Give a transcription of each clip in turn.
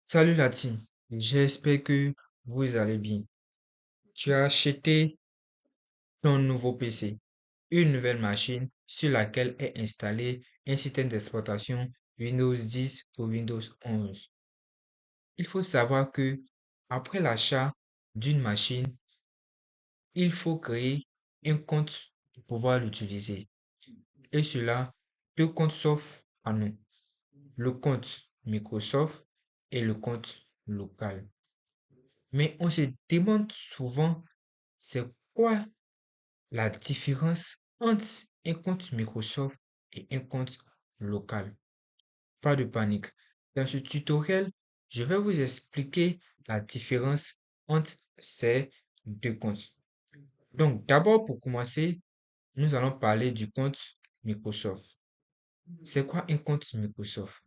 Salut la team, j'espère que vous allez bien. Tu as acheté ton nouveau PC, une nouvelle machine sur laquelle est installé un système d'exploitation Windows 10 ou Windows 11. Il faut savoir que après l'achat d'une machine, il faut créer un compte pour pouvoir l'utiliser. Et cela, deux comptes s'offrent à nous, le compte Microsoft et le compte local. Mais on se demande souvent c'est quoi la différence entre un compte Microsoft et un compte local. Pas de panique. Dans ce tutoriel, je vais vous expliquer la différence entre ces deux comptes. Donc, d'abord, pour commencer, nous allons parler du compte Microsoft. C'est quoi un compte Microsoft?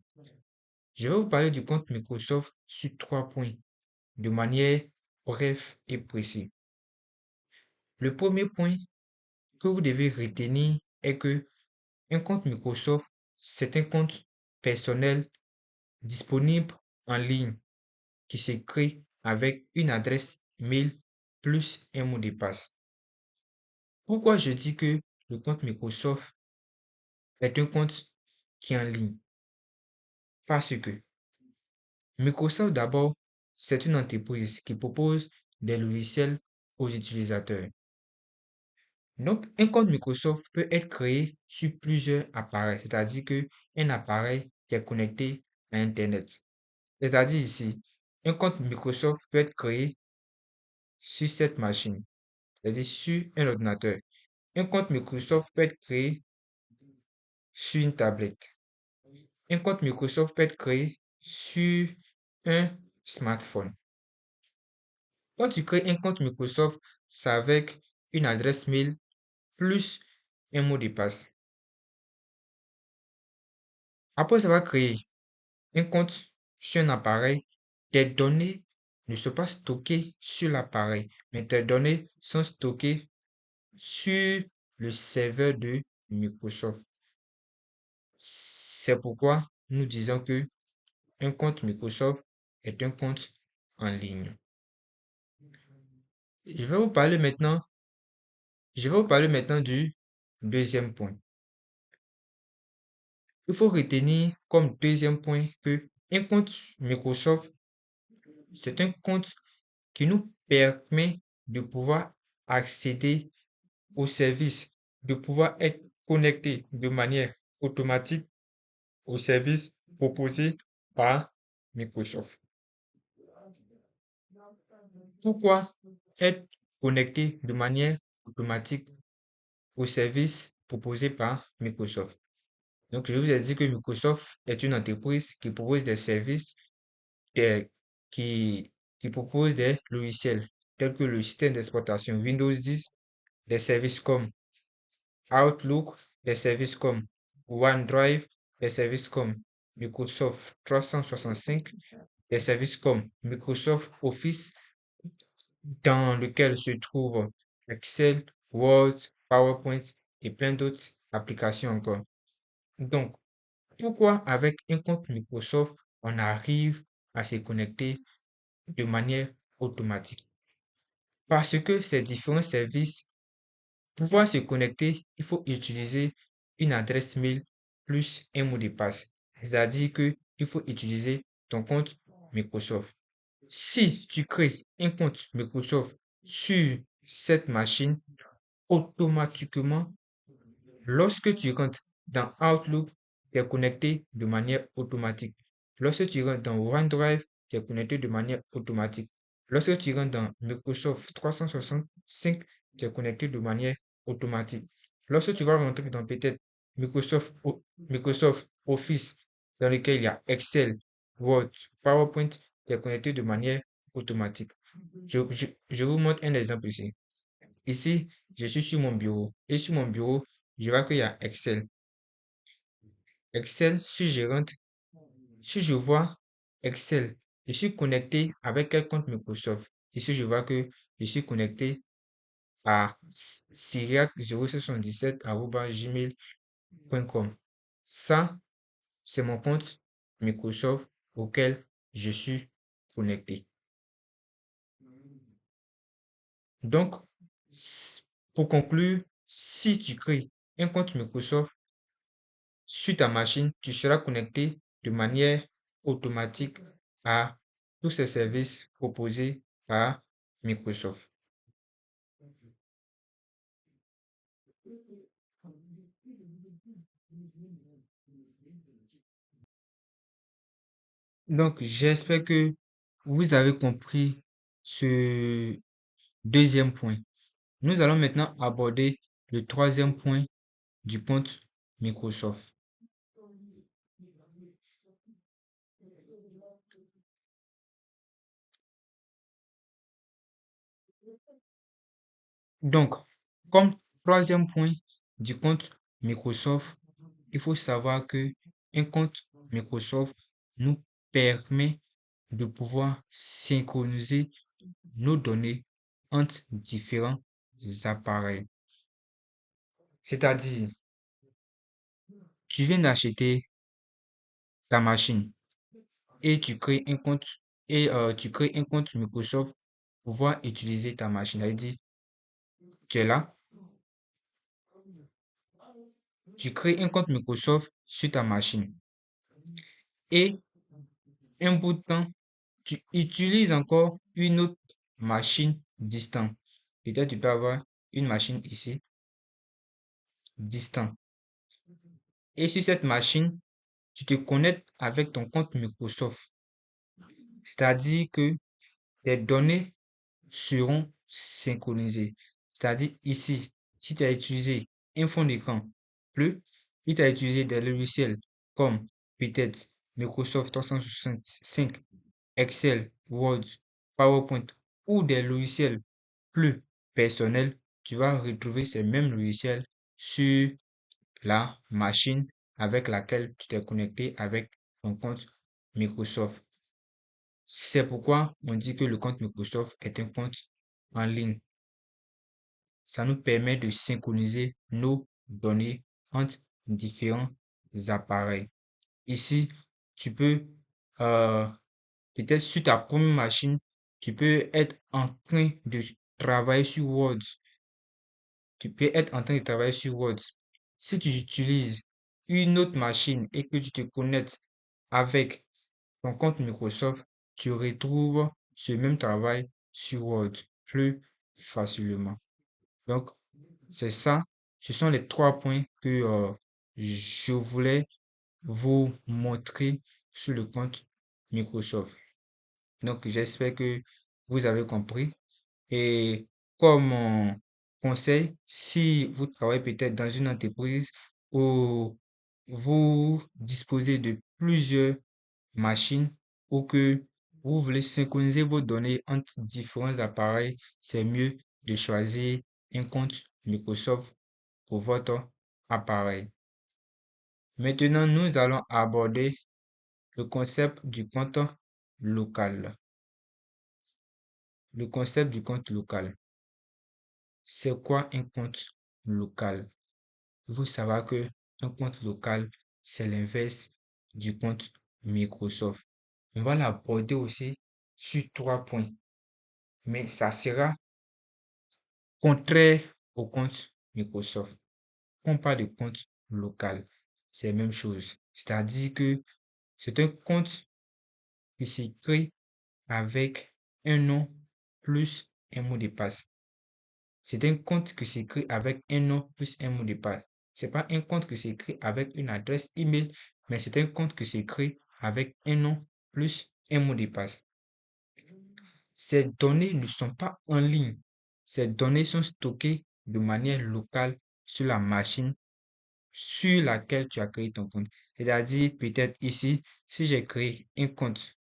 Je vais vous parler du compte Microsoft sur 3 points, de manière brève et précise. Le premier point que vous devez retenir est que un compte Microsoft, c'est un compte personnel disponible en ligne qui se crée avec une adresse mail plus un mot de passe. Pourquoi je dis que le compte Microsoft est un compte qui est en ligne? Parce que Microsoft d'abord, c'est une entreprise qui propose des logiciels aux utilisateurs. Donc, un compte Microsoft peut être créé sur plusieurs appareils, c'est-à-dire qu'un appareil qui est connecté à Internet. C'est-à-dire ici, un compte Microsoft peut être créé sur cette machine, c'est-à-dire sur un ordinateur. Un compte Microsoft peut être créé sur une tablette. Un compte Microsoft peut être créé sur un smartphone. Quand tu crées un compte Microsoft, c'est avec une adresse mail plus un mot de passe. Après avoir créé un compte sur un appareil, tes données ne sont pas stockées sur l'appareil, mais tes données sont stockées sur le serveur de Microsoft. C'est pourquoi nous disons que un compte Microsoft est un compte en ligne. Je vais vous parler maintenant, je vais vous parler maintenant du deuxième point. Il faut retenir comme deuxième point que un compte Microsoft, c'est un compte qui nous permet de pouvoir accéder aux services, de pouvoir être connecté de manière automatique aux services proposés par Microsoft. Pourquoi être connecté de manière automatique aux services proposés par Microsoft? Donc, je vous ai dit que Microsoft est une entreprise qui propose des services des- qui, qui propose des logiciels tels que le système d'exploitation Windows 10, des services comme Outlook, des services comme OneDrive, des services comme Microsoft 365, des services comme Microsoft Office, dans lequel se trouvent Excel, Word, PowerPoint et plein d'autres applications encore. Donc, pourquoi avec un compte Microsoft, on arrive à se connecter de manière automatique? Parce que ces différents services, pour pouvoir se connecter, il faut utiliser une adresse mail plus un mot de passe. C'est-à-dire que il faut utiliser ton compte Microsoft. Si tu crées un compte Microsoft sur cette machine, automatiquement, lorsque tu rentres dans Outlook, tu es connecté de manière automatique. Lorsque tu rentres dans OneDrive, tu es connecté de manière automatique. Lorsque tu rentres dans Microsoft 365, tu es connecté de manière automatique. Lorsque tu vas rentrer dans peut-être Microsoft Office, dans lequel il y a Excel, Word, PowerPoint, tu es connecté de manière automatique. Je vous montre un exemple ici. Ici, je suis sur mon bureau. Et sur mon bureau, je vois qu'il y a Excel. Excel, si je vois Excel, je suis connecté avec quel compte Microsoft. Ici, je vois que je suis connecté à syriac0777@gmail.com. Ça, c'est mon compte Microsoft auquel je suis connecter. Donc, pour conclure, si tu crées un compte Microsoft sur ta machine, tu seras connecté de manière automatique à tous ces services proposés par Microsoft. Donc, j'espère que vous avez compris ce deuxième point. Nous allons maintenant aborder le troisième point du compte Microsoft. Donc, comme troisième point du compte Microsoft, il faut savoir que un compte Microsoft nous permet de pouvoir synchroniser nos données entre différents appareils. C'est-à-dire, tu viens d'acheter ta machine et tu crées un compte tu crées un compte Microsoft pour pouvoir utiliser ta machine. C'est-à-dire, tu es là, tu crées un compte Microsoft sur ta machine et un bout de temps, tu utilises encore une autre machine distante. Peut-être tu peux avoir une machine ici, distante. Et sur cette machine, tu te connectes avec ton compte Microsoft. C'est-à-dire que tes données seront synchronisées. C'est-à-dire ici, si tu as utilisé un fond d'écran bleu, si tu as utilisé des logiciels comme peut-être Microsoft 365, Excel, Word, PowerPoint ou des logiciels plus personnels, tu vas retrouver ces mêmes logiciels sur la machine avec laquelle tu t'es connecté avec ton compte Microsoft. C'est pourquoi on dit que le compte Microsoft est un compte en ligne. Ça nous permet de synchroniser nos données entre différents appareils. Ici, tu peux, euh, peut-être sur ta première machine, tu peux être en train de travailler sur Word. Tu peux être en train de travailler sur Word. Si tu utilises une autre machine et que tu te connectes avec ton compte Microsoft, tu retrouves ce même travail sur Word plus facilement. Donc, c'est ça. Ce sont les trois points que je voulais vous montrer sur le compte Microsoft. Donc, j'espère que vous avez compris. Et comme conseil, si vous travaillez peut-être dans une entreprise où vous disposez de plusieurs machines ou que vous voulez synchroniser vos données entre différents appareils, c'est mieux de choisir un compte Microsoft pour votre appareil. Maintenant, nous allons aborder le concept du compte local. Le concept du compte local. C'est quoi un compte local? Il faut savoir que un compte local, c'est l'inverse du compte Microsoft. On va l'aborder aussi sur trois points, mais ça sera contraire au compte Microsoft. Quand on parle de compte local, c'est la même chose. C'est-à-dire que c'est un compte qui s'écrit avec un nom plus un mot de passe. C'est un compte qui s'écrit avec un nom plus un mot de passe. C'est pas un compte qui s'écrit avec une adresse email, mais c'est un compte qui s'écrit avec un nom plus un mot de passe. Ces données ne sont pas en ligne. Ces données sont stockées de manière locale sur la machine sur laquelle tu as créé ton compte. C'est-à-dire, peut-être ici, si j'ai créé un compte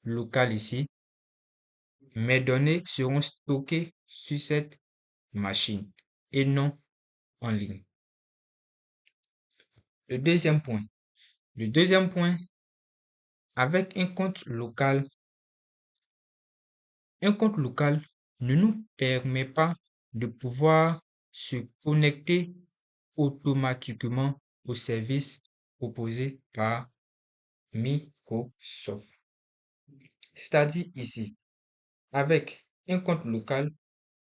local ici, mes données seront stockées sur cette machine et non en ligne. Le deuxième point. Le deuxième point, avec un compte local ne nous permet pas de pouvoir se connecter automatiquement aux services proposés par Microsoft. C'est-à-dire ici, avec un compte local,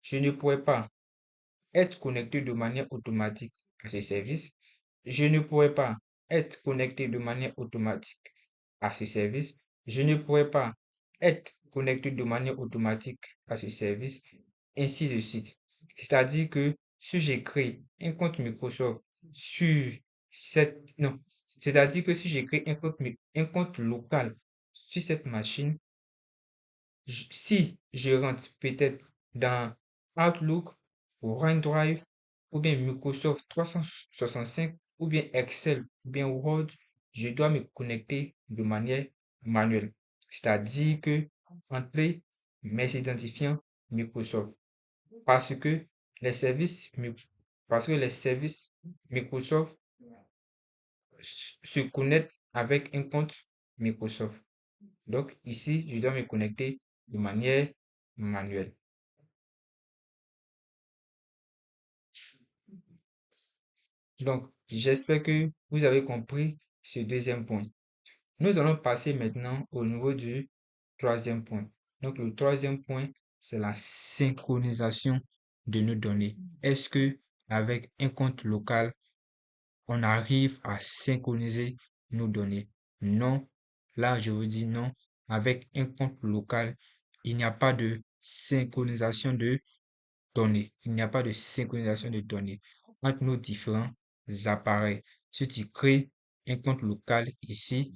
je ne pourrais pas être connecté de manière automatique à ce service. Je ne pourrais pas être connecté de manière automatique à ce service. Je ne pourrais pas être connecté de manière automatique à ce service, ainsi de suite. C'est-à-dire que si j'ai créé un compte Microsoft sur non, c'est-à-dire que si j'ai créé un compte local sur cette machine, si je rentre peut-être dans Outlook ou OneDrive ou bien Microsoft 365 ou bien Excel ou bien Word, je dois me connecter de manière manuelle. C'est-à-dire que entrer mes identifiants Microsoft parce que les services, parce que les services Microsoft se connectent avec un compte Microsoft. Donc ici, je dois me connecter de manière manuelle. Donc, j'espère que vous avez compris ce deuxième point. Nous allons passer maintenant au niveau du troisième point. Donc, le troisième point, c'est la synchronisation de nos données. Est-ce que avec un compte local, on arrive à synchroniser nos données? Non. Là, je vous dis non. Avec un compte local, il n'y a pas de synchronisation de données. Il n'y a pas de synchronisation de données entre nos différents appareils. Si tu crées un compte local ici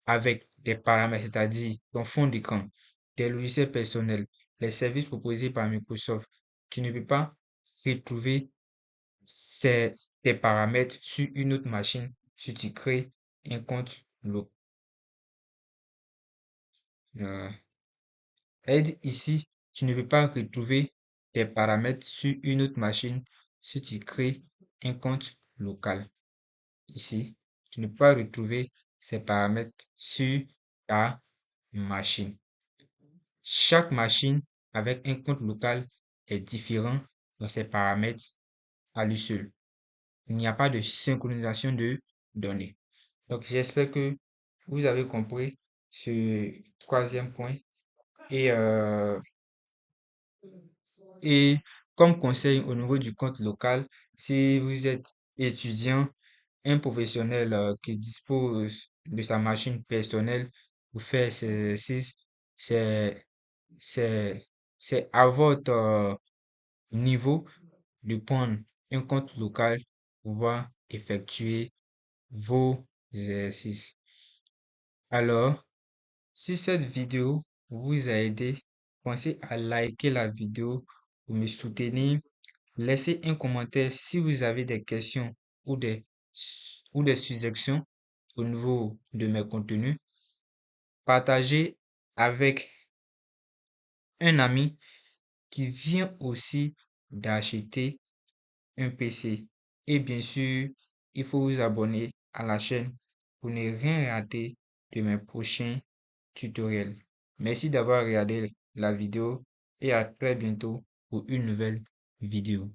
avec des paramètres, c'est-à-dire ton fond d'écran, tes logiciels personnels, les services proposés par Microsoft, tu ne peux pas retrouver tes paramètres sur une autre machine si tu crées un compte local. Aide ici, tu ne peux pas retrouver tes paramètres sur une autre machine si tu crées un compte local. Ici, tu ne peux pas retrouver ces paramètres sur ta machine. Chaque machine avec un compte local est différent dans ses paramètres à lui seul. Il n'y a pas de synchronisation de données. Donc, j'espère que vous avez compris ce troisième point. Et Et comme conseil au niveau du compte local, si vous êtes étudiant, un professionnel qui dispose de sa machine personnelle pour faire ses exercices, c'est, c'est, c'est à votre niveau de prendre un compte local pour pouvoir effectuer vos exercices. Alors, si cette vidéo vous a aidé, pensez à liker la vidéo pour me soutenir. Laissez un commentaire si vous avez des questions ou des suggestions au niveau de mes contenus. Partagez avec un ami qui vient aussi d'acheter un PC. Et bien sûr, il faut vous abonner à la chaîne pour ne rien rater de mes prochains tutoriels. Merci d'avoir regardé la vidéo et à très bientôt pour une nouvelle vidéo.